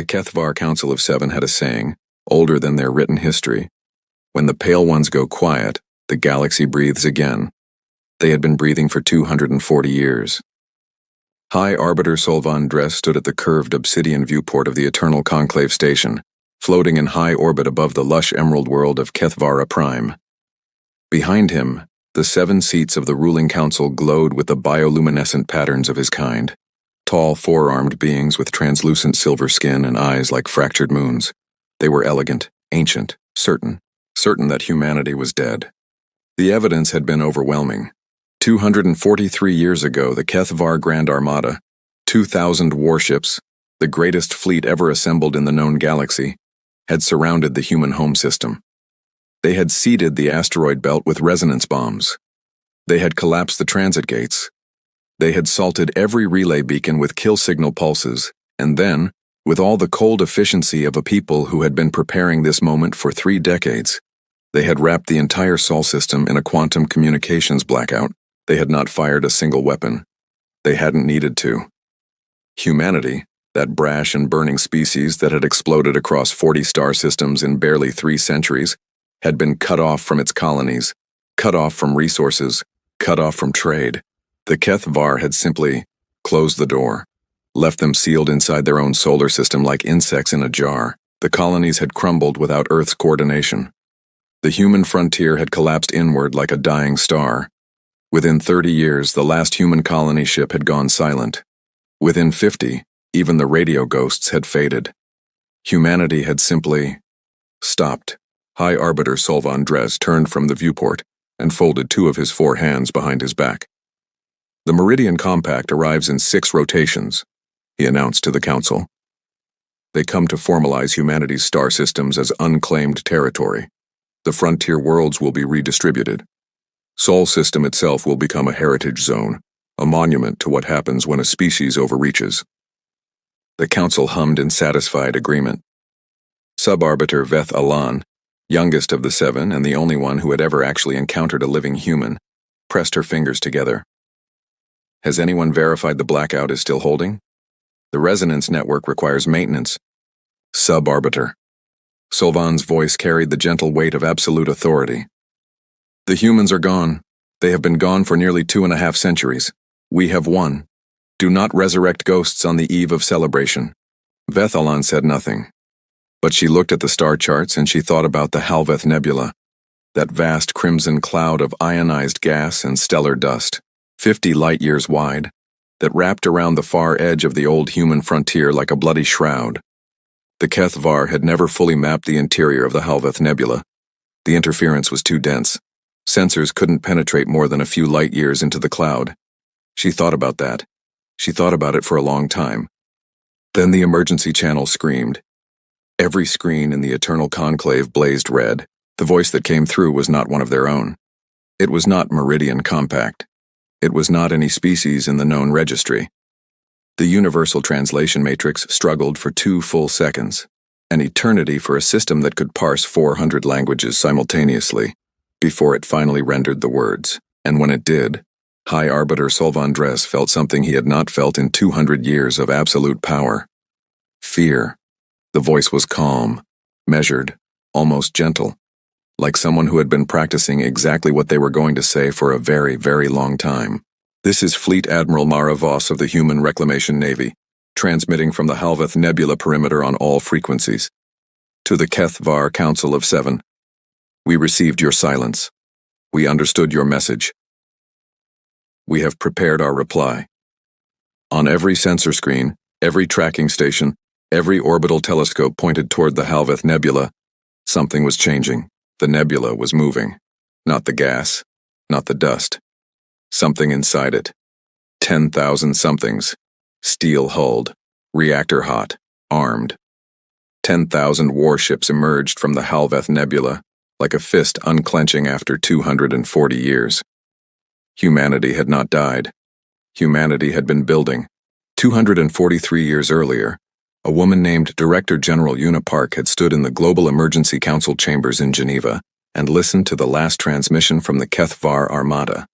The HFY Council of Seven had a saying, older than their written history. When the pale ones go quiet, the galaxy breathes again. They had been breathing for 240 years. High Arbiter Solvan Dres stood at the curved obsidian viewport of the Eternal Conclave Station, floating in high orbit above the lush emerald world of Kethvara Prime. Behind him, the 7 seats of the ruling council glowed with the bioluminescent patterns of his kind. Tall, four-armed beings with translucent silver skin and eyes like fractured moons. They were elegant, ancient, certain that humanity was dead. The evidence had been overwhelming. 243 years ago, the Kethvar Grand Armada, 2,000 warships, the greatest fleet ever assembled in the known galaxy, had surrounded the human home system. They had seeded the asteroid belt with resonance bombs. They had collapsed the transit gates. They had salted every relay beacon with kill signal pulses, and then, with all the cold efficiency of a people who had been preparing this moment for 3 decades, they had wrapped the entire Sol system in a quantum communications blackout. They had not fired a single weapon. They hadn't needed to. Humanity, that brash and burning species that had exploded across 40 star systems in barely 3 centuries, had been cut off from its colonies, cut off from resources, cut off from trade. The Kethvar had simply closed the door, left them sealed inside their own solar system like insects in a jar. The colonies had crumbled without Earth's coordination. The human frontier had collapsed inward like a dying star. Within 30 years, the last human colony ship had gone silent. Within 50, even the radio ghosts had faded. Humanity had simply stopped. High Arbiter Solvan Dres turned from the viewport and folded 2 of his 4 hands behind his back. The Meridian Compact arrives in 6 rotations, he announced to the Council. They come to formalize humanity's star systems as unclaimed territory. The frontier worlds will be redistributed. Sol system itself will become a heritage zone, a monument to what happens when a species overreaches. The Council hummed in satisfied agreement. Sub-Arbiter Veth Alan, youngest of the 7 and the only one who had ever actually encountered a living human, pressed her fingers together. Has anyone verified the blackout is still holding? The resonance network requires maintenance. Sub-Arbiter. Solvan's voice carried the gentle weight of absolute authority. The humans are gone. They have been gone for nearly 2.5 centuries. We have won. Do not resurrect ghosts on the eve of celebration. Veth Alan said nothing. But she looked at the star charts and she thought about the Halveth Nebula, that vast crimson cloud of ionized gas and stellar dust, 50 light-years wide, that wrapped around the far edge of the old human frontier like a bloody shroud. The Kethvar had never fully mapped the interior of the Halveth Nebula. The interference was too dense. Sensors couldn't penetrate more than a few light-years into the cloud. She thought about that. She thought about it for a long time. Then the emergency channel screamed. Every screen in the Eternal Conclave blazed red. The voice that came through was not one of their own. It was not Meridian Compact. It was not any species in the known registry. The Universal Translation Matrix struggled for 2 full seconds, an eternity for a system that could parse 400 languages simultaneously, before it finally rendered the words. And when it did, High Arbiter Solvan Dres felt something he had not felt in 200 years of absolute power. Fear. The voice was calm, measured, almost gentle, like someone who had been practicing exactly what they were going to say for a very, very long time. This is Fleet Admiral Mara Voss of the Human Reclamation Navy, transmitting from the Halveth Nebula perimeter on all frequencies. To the Kethvar Council of 7. We received your silence. We understood your message. We have prepared our reply. On every sensor screen, every tracking station, every orbital telescope pointed toward the Halveth Nebula, something was changing. The nebula was moving. Not the gas, not the dust. Something inside it. 10,000 somethings. Steel-hulled, reactor-hot, armed. 10,000 warships emerged from the Halveth Nebula, like a fist unclenching after 240 years. Humanity had not died. Humanity had been building. 243 years earlier, a woman named Director General Una Park had stood in the Global Emergency Council chambers in Geneva and listened to the last transmission from the Kethvar Armada.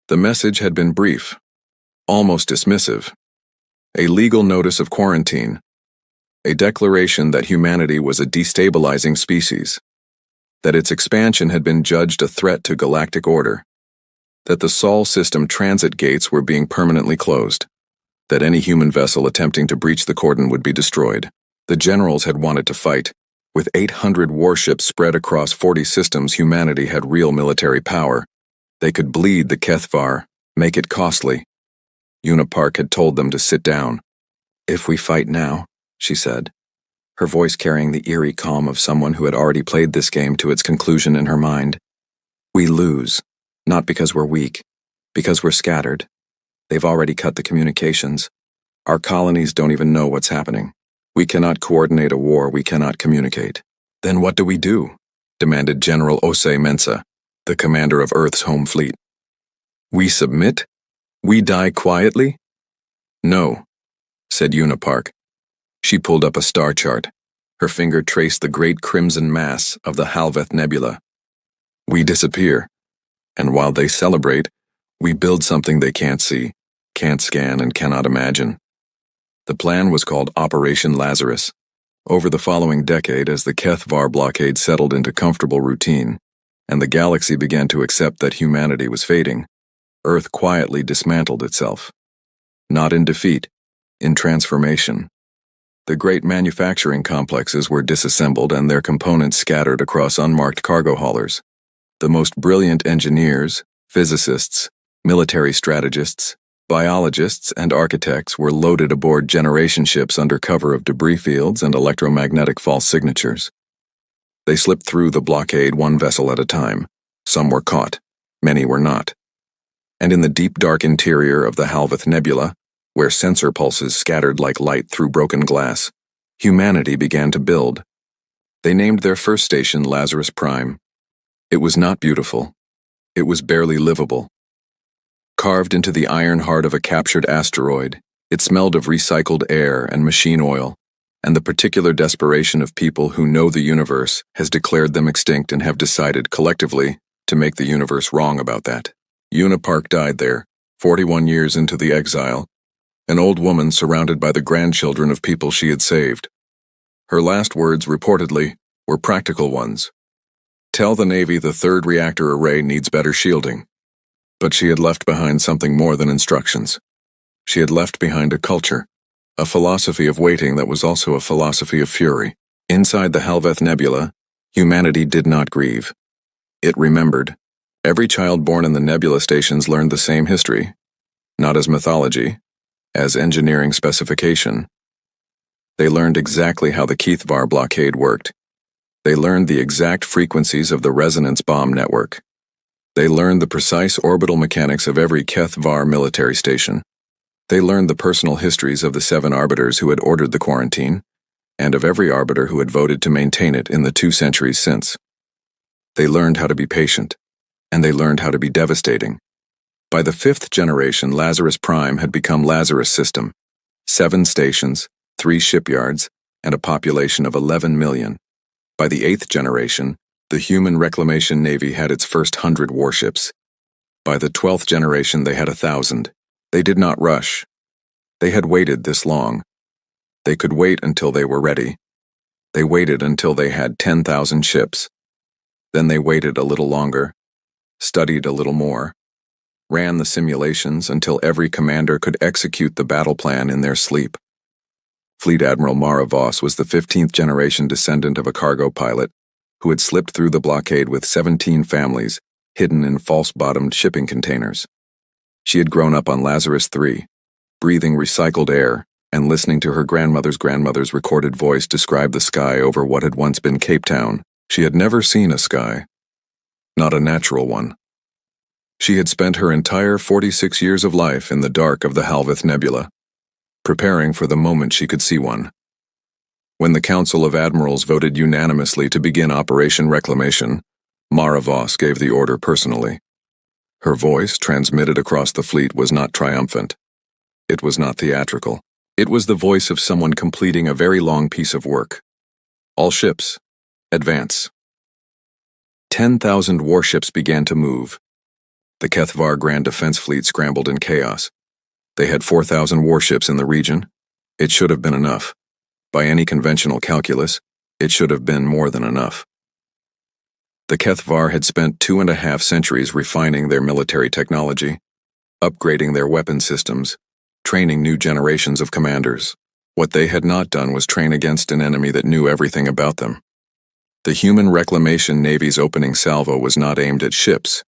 The message had been brief, almost dismissive. A legal notice of quarantine. A declaration that humanity was a destabilizing species, that its expansion had been judged a threat to galactic order, that the Sol system transit gates were being permanently closed, that any human vessel attempting to breach the cordon would be destroyed. The generals had wanted to fight. With 800 warships spread across 40 systems, humanity had real military power. They could bleed the Kethvar, make it costly. Unipark had told them to sit down. "If we fight now," she said, her voice carrying the eerie calm of someone who had already played this game to its conclusion in her mind, "we lose, not because we're weak, because we're scattered. They've already cut the communications. Our colonies don't even know what's happening. We cannot coordinate a war, we cannot communicate." "Then what do we do?" demanded General Ose Mensa, the commander of Earth's home fleet. "We submit? We die quietly?" "No," said Unipark. She pulled up a star chart. Her finger traced the great crimson mass of the Halveth Nebula. "We disappear, and while they celebrate, we build something they can't see, can't scan, and cannot imagine." The plan was called Operation Lazarus. Over the following decade, as the Kethvar blockade settled into comfortable routine, and the galaxy began to accept that humanity was fading, Earth quietly dismantled itself. Not in defeat, in transformation. The great manufacturing complexes were disassembled and their components scattered across unmarked cargo haulers. The most brilliant engineers, physicists, military strategists, biologists, and architects were loaded aboard generation ships under cover of debris fields and electromagnetic false signatures. They slipped through the blockade one vessel at a time. Some were caught, many were not. And in the deep dark interior of the Halveth Nebula, where sensor pulses scattered like light through broken glass, humanity began to build. They named their first station Lazarus Prime. It was not beautiful. It was barely livable. Carved into the iron heart of a captured asteroid, it smelled of recycled air and machine oil, and the particular desperation of people who know the universe has declared them extinct and have decided collectively to make the universe wrong about that. Unipark died there, 41 years into the exile, an old woman surrounded by the grandchildren of people she had saved. Her last words, reportedly, were practical ones. "Tell the Navy the third reactor array needs better shielding." But she had left behind something more than instructions. She had left behind a culture, a philosophy of waiting that was also a philosophy of fury. Inside the Halveth Nebula, humanity did not grieve. It remembered. Every child born in the Nebula stations learned the same history, not as mythology, as engineering specification. They learned exactly how the Kethvar blockade worked. They learned the exact frequencies of the resonance bomb network. They learned the precise orbital mechanics of every Kethvar military station. They learned the personal histories of the 7 arbiters who had ordered the quarantine, and of every arbiter who had voted to maintain it in the 2 centuries since. They learned how to be patient, and they learned how to be devastating. By the 5th generation, Lazarus Prime had become Lazarus System. 7 stations, 3 shipyards, and a population of 11 million. By the 8th generation, the Human Reclamation Navy had its first 100 warships. By the 12th generation, they had 1,000. They did not rush. They had waited this long. They could wait until they were ready. They waited until they had 10,000 ships. Then they waited a little longer, studied a little more, ran the simulations until every commander could execute the battle plan in their sleep. Fleet Admiral Mara Voss was the 15th generation descendant of a cargo pilot who had slipped through the blockade with 17 families hidden in false-bottomed shipping containers. She had grown up on Lazarus III, breathing recycled air and listening to her grandmother's grandmother's recorded voice describe the sky over what had once been Cape Town. She had never seen a sky, not a natural one. She had spent her entire 46 years of life in the dark of the Halveth Nebula, preparing for the moment she could see one. When the Council of Admirals voted unanimously to begin Operation Reclamation, Mara Voss gave the order personally. Her voice, transmitted across the fleet, was not triumphant. It was not theatrical. It was the voice of someone completing a very long piece of work. All ships, advance. 10,000 warships began to move. The Kethvar Grand Defense Fleet scrambled in chaos. They had 4,000 warships in the region. It should have been enough. By any conventional calculus, it should have been more than enough. The Kethvar had spent 2.5 centuries refining their military technology, upgrading their weapon systems, training new generations of commanders. What they had not done was train against an enemy that knew everything about them. The Human Reclamation Navy's opening salvo was not aimed at ships.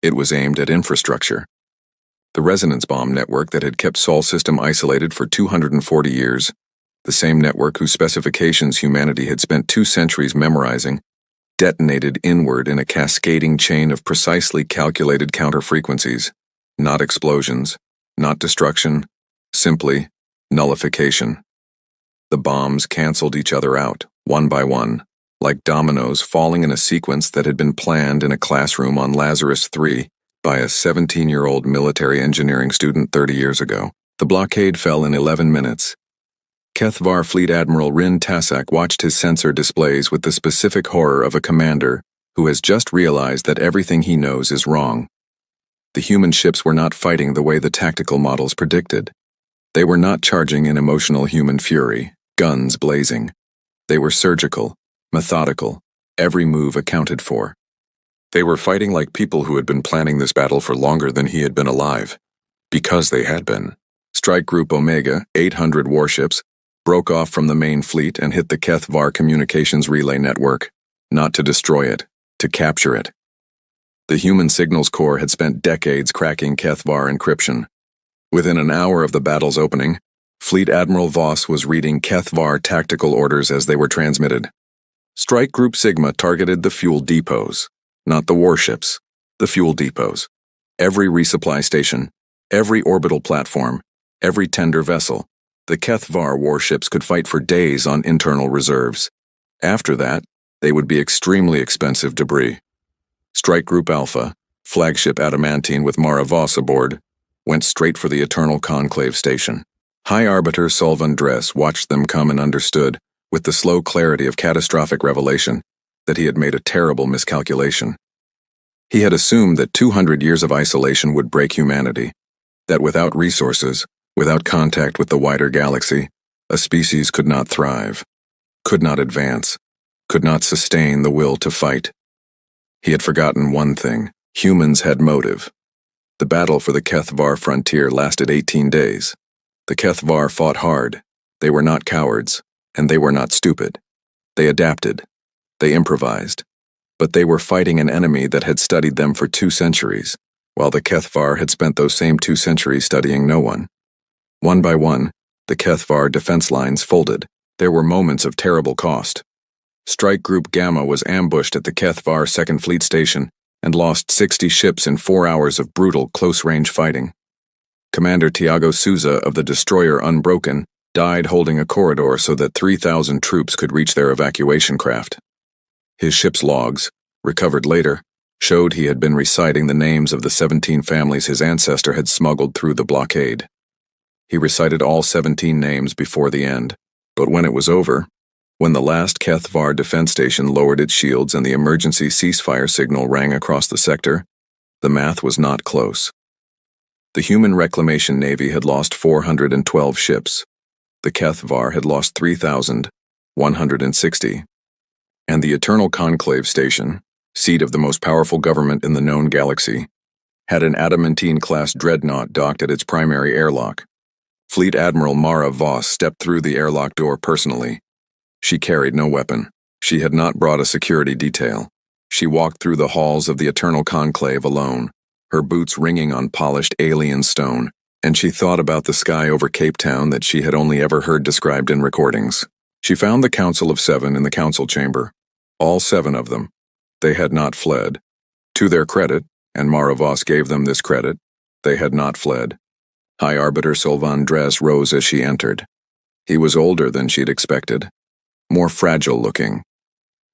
It was aimed at infrastructure. The resonance bomb network that had kept Sol system isolated for 240 years, the same network whose specifications humanity had spent 2 centuries memorizing, detonated inward in a cascading chain of precisely calculated counter-frequencies, not explosions, not destruction, simply nullification. The bombs canceled each other out, one by one, like dominoes falling in a sequence that had been planned in a classroom on Lazarus 3 by a 17-year-old military engineering student 30 years ago. The blockade fell in 11 minutes. Kethvar Fleet Admiral Rin Tassak watched his sensor displays with the specific horror of a commander who has just realized that everything he knows is wrong. The human ships were not fighting the way the tactical models predicted. They were not charging in emotional human fury, guns blazing. They were surgical, methodical, every move accounted for. They were fighting like people who had been planning this battle for longer than he had been alive. Because they had been. Strike Group Omega, 800 warships, broke off from the main fleet and hit the Kethvar communications relay network, not to destroy it, to capture it. The Human Signals Corps had spent decades cracking Kethvar encryption. Within an hour of the battle's opening, Fleet Admiral Voss was reading Kethvar tactical orders as they were transmitted. Strike Group Sigma targeted the fuel depots, not the warships, the fuel depots. Every resupply station, every orbital platform, every tender vessel. The Kethvar warships could fight for days on internal reserves. After that, they would be extremely expensive debris. Strike Group Alpha, flagship adamantine with Mara Voss aboard, went straight for the Eternal Conclave station. High Arbiter Solvan Dress watched them come and understood, with the slow clarity of catastrophic revelation, that he had made a terrible miscalculation. He had assumed that 200 years of isolation would break humanity, that without resources, without contact with the wider galaxy, a species could not thrive, could not advance, could not sustain the will to fight. He had forgotten one thing: humans had motive. The battle for the Kethvar frontier lasted 18 days. The Kethvar fought hard. They were not cowards, and they were not stupid. They adapted. They improvised. But they were fighting an enemy that had studied them for 2 centuries, while the Kethvar had spent those same 2 centuries studying no one. One by one, the Kethvar defense lines folded. There were moments of terrible cost. Strike Group Gamma was ambushed at the Kethvar 2nd Fleet Station and lost 60 ships in 4 hours of brutal, close-range fighting. Commander Tiago Souza of the destroyer Unbroken died holding a corridor so that 3,000 troops could reach their evacuation craft. His ship's logs, recovered later, showed he had been reciting the names of the 17 families his ancestor had smuggled through the blockade. He recited all 17 names before the end, but when it was over, when the last Kethvar defense station lowered its shields and the emergency ceasefire signal rang across the sector, the math was not close. The Human Reclamation Navy had lost 412 ships. The Kethvar had lost 3,160. And the Eternal Conclave Station, seat of the most powerful government in the known galaxy, had an adamantine-class dreadnought docked at its primary airlock. Fleet Admiral Mara Voss stepped through the airlock door personally. She carried no weapon. She had not brought a security detail. She walked through the halls of the Eternal Conclave alone, her boots ringing on polished alien stone, and she thought about the sky over Cape Town that she had only ever heard described in recordings. She found the Council of 7 in the council chamber. All 7 of them. They had not fled. To their credit, and Mara Voss gave them this credit, they had not fled. High Arbiter Solvan Dress rose as she entered. He was older than she'd expected, more fragile-looking.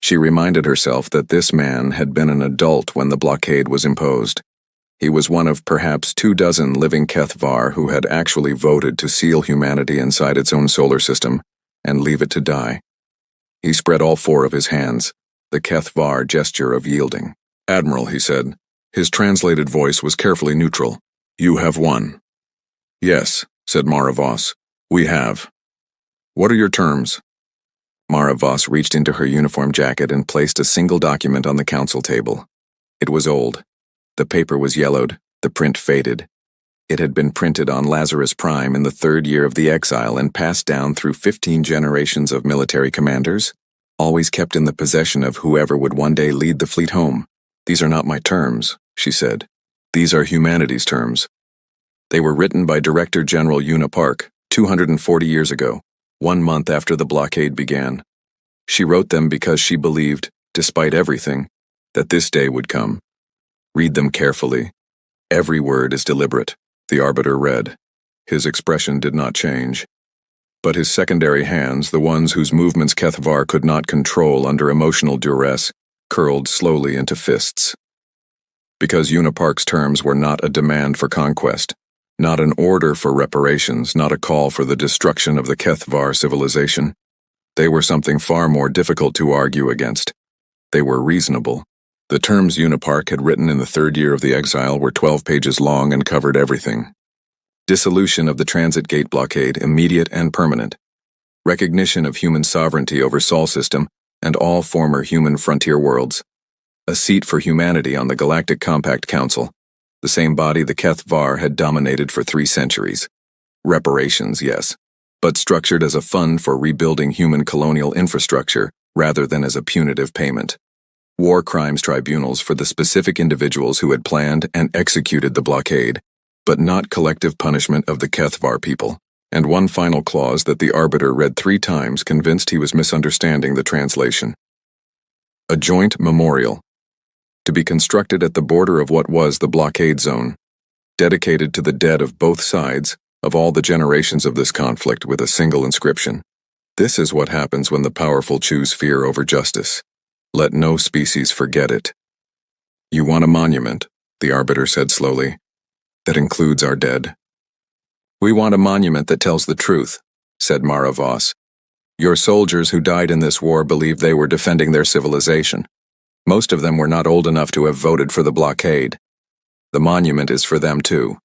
She reminded herself that this man had been an adult when the blockade was imposed. He was one of perhaps 24 living Kethvar who had actually voted to seal humanity inside its own solar system and leave it to die. He spread all 4 of his hands, the Kethvar gesture of yielding. "Admiral," he said. His translated voice was carefully neutral. "You have won." "Yes," said Mara Voss. "We have." "What are your terms?" Mara Voss reached into her uniform jacket and placed a single document on the council table. It was old. The paper was yellowed, the print faded. It had been printed on Lazarus Prime in the 3rd year of the exile and passed down through 15 generations of military commanders, always kept in the possession of whoever would one day lead the fleet home. "These are not my terms," she said. "These are humanity's terms. They were written by Director General Una Park 240 years ago, 1 month after the blockade began. She wrote them because she believed, despite everything, that this day would come. Read them carefully. Every word is deliberate." The arbiter read. His expression did not change. But his secondary hands, the ones whose movements Kethvar could not control under emotional duress, curled slowly into fists. Because Una Park's terms were not a demand for conquest, not an order for reparations, not a call for the destruction of the Kethvar civilization. They were something far more difficult to argue against. They were reasonable. The terms Una Park had written in the 3rd year of the exile were 12 pages long and covered everything. Dissolution of the transit gate blockade, immediate and permanent. Recognition of human sovereignty over Sol system and all former human frontier worlds. A seat for humanity on the Galactic Compact Council, the same body the Kethvar had dominated for 3 centuries. Reparations, yes, but structured as a fund for rebuilding human colonial infrastructure rather than as a punitive payment. War crimes tribunals for the specific individuals who had planned and executed the blockade, but not collective punishment of the Kethvar people. And one final clause that the arbiter read 3 times, convinced he was misunderstanding the translation. A joint memorial, to be constructed at the border of what was the blockade zone, dedicated to the dead of both sides, of all the generations of this conflict, with a single inscription. This is what happens when the powerful choose fear over justice. Let no species forget it. "You want a monument," the arbiter said slowly, "that includes our dead." "We want a monument that tells the truth," said Mara Voss. "Your soldiers who died in this war believed they were defending their civilization. Most of them were not old enough to have voted for the blockade. The monument is for them too.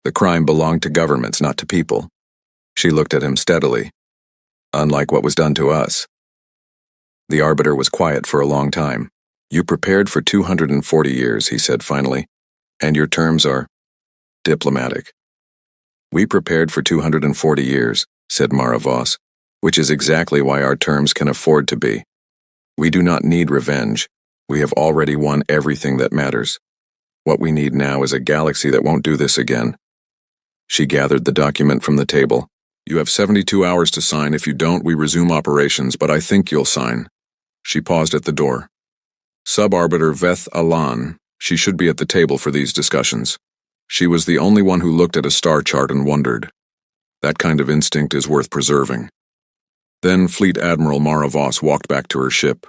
The crime belonged to governments, not to people." She looked at him steadily. "Unlike what was done to us." The arbiter was quiet for a long time. "You prepared for 240 years, he said finally, "and your terms are diplomatic." "We prepared for 240 years, said Mara Voss, "which is exactly why our terms can afford to be. We do not need revenge. We have already won everything that matters. What we need now is a galaxy that won't do this again." She gathered the document from the table. "You have 72 hours to sign. If you don't, we resume operations, but I think you'll sign." She paused at the door. Sub-Arbiter Veth Alan, she should be at the table for these discussions. She was the only one who looked at a star chart and wondered. That kind of instinct is worth preserving. Then Fleet Admiral Mara Voss walked back to her ship.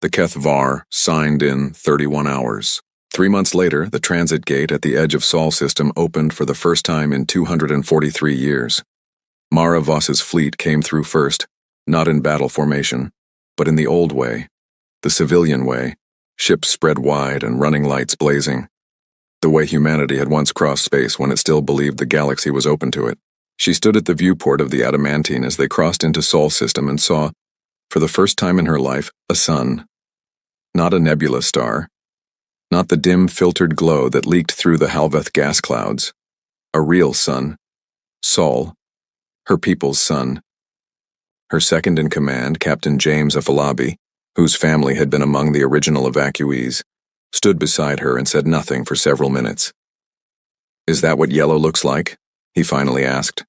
The Kethvar signed in 31 hours. 3 months later, the transit gate at the edge of Sol system opened for the first time in 243 years. Mara Voss's fleet came through first, not in battle formation, but in the old way, the civilian way, ships spread wide and running lights blazing. The way humanity had once crossed space when it still believed the galaxy was open to it. She stood at the viewport of the Adamantine as they crossed into Sol system and saw, for the first time in her life, a sun. Not a nebula star. Not the dim filtered glow that leaked through the Halveth gas clouds. A real sun. Sol. Her people's son. Her second-in-command, Captain James Afalabi, whose family had been among the original evacuees, stood beside her and said nothing for several minutes. "Is that what yellow looks like?" he finally asked.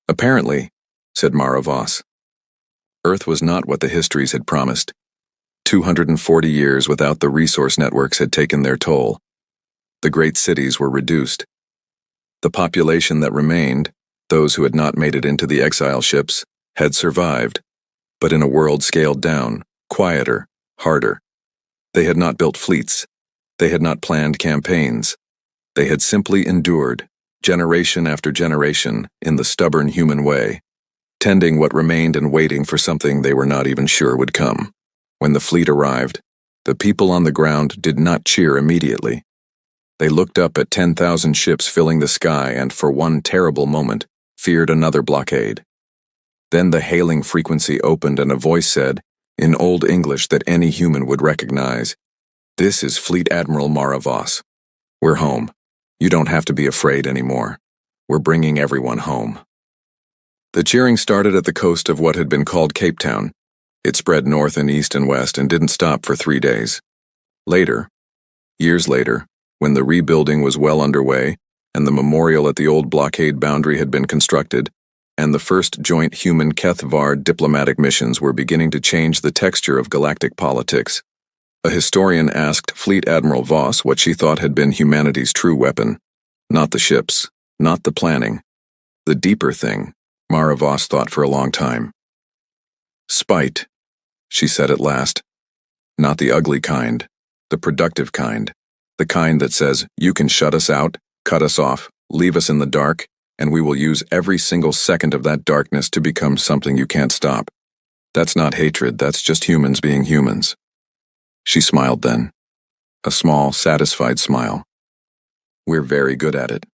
"Apparently," said Mara Voss. Earth was not what the histories had promised. 240 years without the resource networks had taken their toll. The great cities were reduced. The population that remained, those who had not made it into the exile ships, had survived, but in a world scaled down, quieter, harder. They had not built fleets. They had not planned campaigns. They had simply endured, generation after generation, in the stubborn human way, tending what remained and waiting for something they were not even sure would come. When the fleet arrived, the people on the ground did not cheer immediately. They looked up at 10,000 ships filling the sky and, for one terrible moment, feared another blockade. Then the hailing frequency opened and a voice said, in Old English that any human would recognize, "This is Fleet Admiral Mara Voss. We're home. You don't have to be afraid anymore. We're bringing everyone home." The cheering started at the coast of what had been called Cape Town. It spread north and east and west and didn't stop for 3 days. Later, years later, when the rebuilding was well underway and the memorial at the old blockade boundary had been constructed, and the first joint human Keth-Var diplomatic missions were beginning to change the texture of galactic politics, a historian asked Fleet Admiral Voss what she thought had been humanity's true weapon. Not the ships, not the planning. The deeper thing, Mara Voss thought for a long time. Spite, she said at last. Not the ugly kind, the productive kind. The kind that says, you can shut us out, cut us off, leave us in the dark, and we will use every single second of that darkness to become something you can't stop. That's not hatred, that's just humans being humans. She smiled then. A small, satisfied smile. We're very good at it.